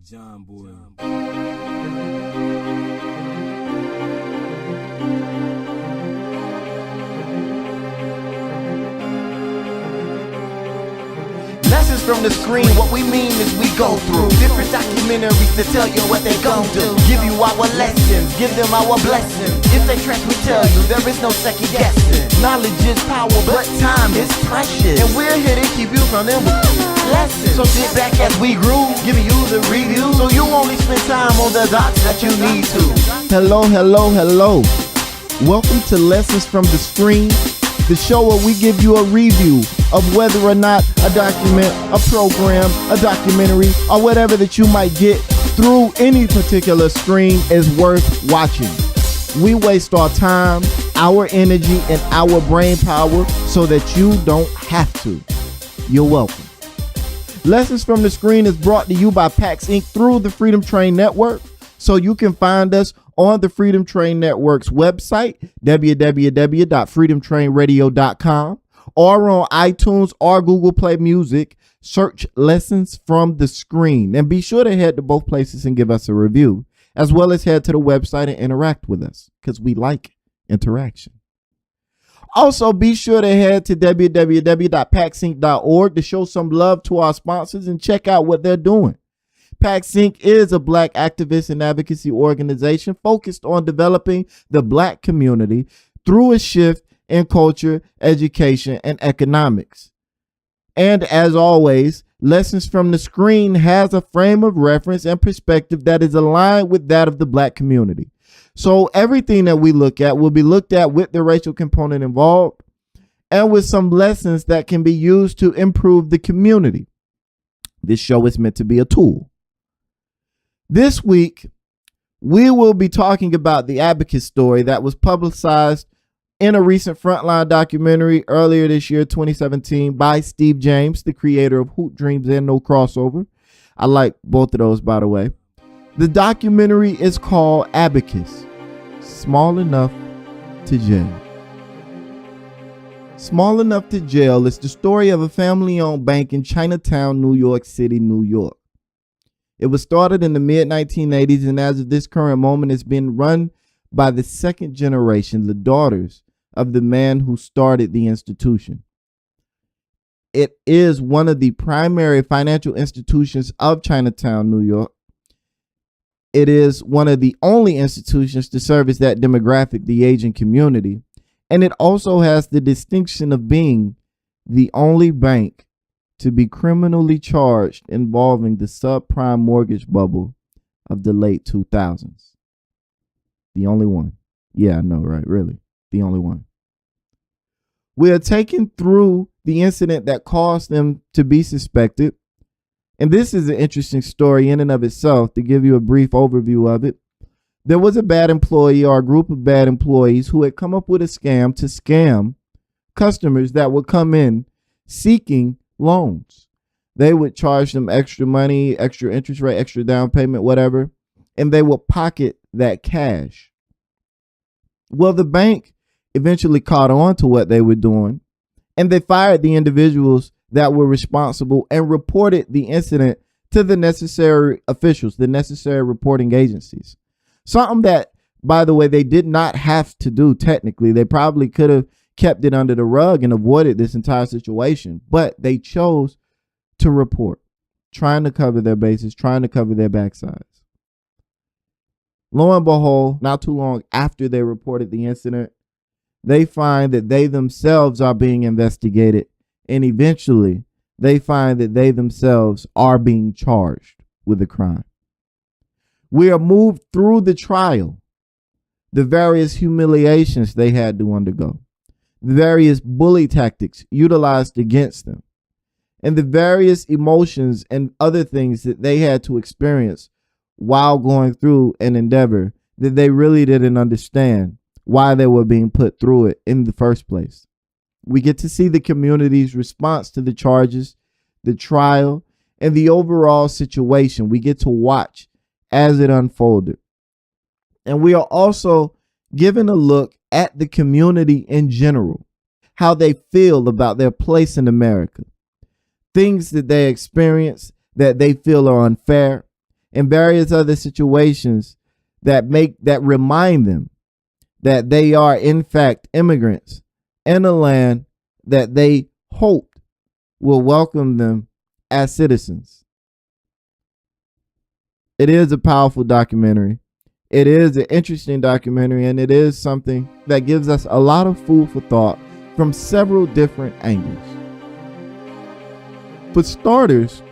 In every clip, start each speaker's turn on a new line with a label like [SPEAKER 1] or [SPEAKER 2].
[SPEAKER 1] John Boy.
[SPEAKER 2] Lessons from the screen, what we mean is we go through different documentaries to tell you what they gon' do. Give you our lessons, give them our blessings. If they trash, we tell you there is no second guessing. Knowledge is power, but time is precious, and we're here to keep you from them lessons. So sit back as we groove, giving you the review, so you only spend time on the dots that you need to.
[SPEAKER 3] Hello, hello, hello. Welcome to Lessons from the Screen, the show where we give you a review of whether or not a document, a program, a documentary, or whatever that you might get through any particular screen is worth watching. We waste our time, our energy, and our brain power so that you don't have to. You're welcome. Lessons from the Screen is brought to you by PAX Inc. through the Freedom Train Network. So you can find us on the Freedom Train Network's website, www.freedomtrainradio.com, or on iTunes or Google Play Music. Search Lessons from the Screen. And be sure to head to both places and give us a review, as well as head to the website and interact with us, because we like interaction. Also, be sure to head to www.paxinc.org to show some love to our sponsors and check out what they're doing. PAX Inc. is a Black activist and advocacy organization focused on developing the Black community through a shift in culture, education, and economics. And as always, Lessons from the Screen has a frame of reference and perspective that is aligned with that of the Black community. So everything that we look at will be looked at with the racial component involved and with some lessons that can be used to improve the community. This show is meant to be a tool. This week, we will be talking about the Abacus story that was publicized in a recent Frontline documentary earlier this year, 2017, by Steve James, the creator of Hoop Dreams and No Crossover. I like both of those, by the way. The documentary is called Abacus, Small Enough to Jail. Small Enough to Jail is the story of a family-owned bank in Chinatown, New York City, New York. It was started in the mid-1980s, and as of this current moment, it's been run by the second generation, the daughters of the man who started the institution. It is one of the primary financial institutions of Chinatown, New York. It is one of the only institutions to service that demographic, the Asian community. And it also has the distinction of being the only bank to be criminally charged involving the subprime mortgage bubble of the late 2000s. The only one. Yeah, I know, right? Really, the only one. We are taken through the incident that caused them to be suspected. And this is an interesting story in and of itself. To give you a brief overview of it, there was a bad employee or a group of bad employees who had come up with a scam to scam customers that would come in seeking loans. They would charge them extra money, extra interest rate, extra down payment, whatever, and they would pocket that cash. Well, the bank eventually caught on to what they were doing, and they fired the individuals that were responsible and reported the incident to the necessary officials, the necessary reporting agencies. Something that, by the way, they did not have to do technically. They probably could have kept it under the rug and avoided this entire situation, but they chose to report, trying to cover their bases, trying to cover their backsides. Lo and behold, not too long after they reported the incident, they find that they themselves are being investigated, and eventually they find that they themselves are being charged with a crime. We are moved through the trial, the various humiliations they had to undergo, the various bully tactics utilized against them, and the various emotions and other things that they had to experience while going through an endeavor that they really didn't understand why they were being put through it in the first place. We get to see the community's response to the charges, the trial, and the overall situation. We get to watch as it unfolded. And we are also given a look at the community in general, how they feel about their place in America, things that they experience that they feel are unfair, and various other situations that remind them that they are in fact immigrants in a land that they hoped will welcome them as citizens. It is a powerful documentary. It is an interesting documentary, and it is something that gives us a lot of food for thought from several different angles. For starters,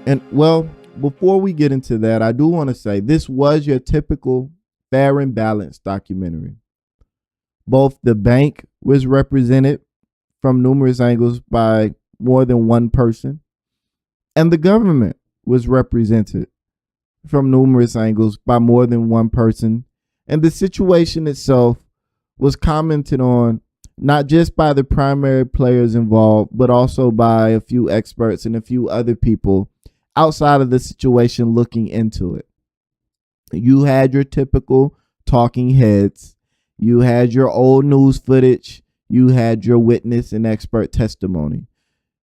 [SPEAKER 3] and well, before we get into that, I do want to say this was your typical fair and balanced documentary. Both the bank was represented from numerous angles by more than one person, and the government was represented from numerous angles by more than one person. And the situation itself was commented on not just by the primary players involved, but also by a few experts and a few other people outside of the situation looking into it. You had your typical talking heads. You had your old news footage. You had your witness and expert testimony.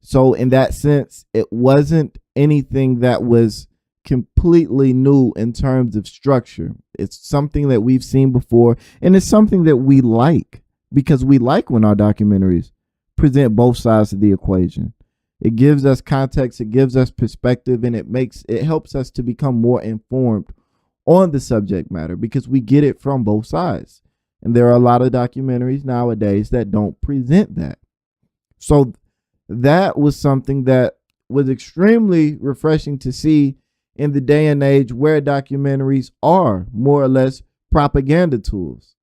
[SPEAKER 3] So in that sense, it wasn't anything that was completely new in terms of structure. It's something that we've seen before, and it's something that we like, because we like when our documentaries present both sides of the equation. It gives us context, it gives us perspective, and it helps us to become more informed on the subject matter because we get it from both sides. And there are a lot of documentaries nowadays that don't present that. So that was something that was extremely refreshing to see in the day and age where documentaries are more or less propaganda tools.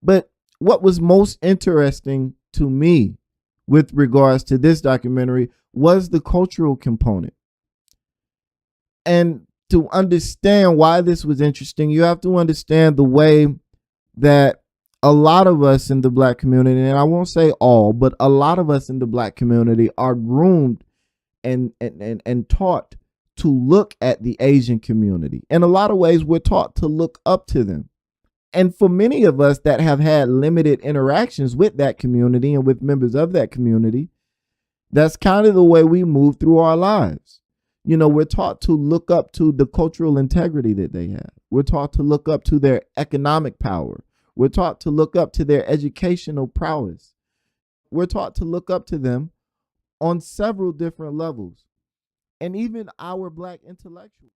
[SPEAKER 3] But what was most interesting to me with regards to this documentary was the cultural component. And to understand why this was interesting, you have to understand the way that a lot of us in the Black community, and I won't say all, but a lot of us in the Black community are groomed and taught to look at the Asian community. In a lot of ways, we're taught to look up to them. And for many of us that have had limited interactions with that community and with members of that community, that's kind of the way we move through our lives. You know, we're taught to look up to the cultural integrity that they have. We're taught to look up to their economic power. We're taught to look up to their educational prowess. We're taught to look up to them on several different levels. And even our Black intellectuals.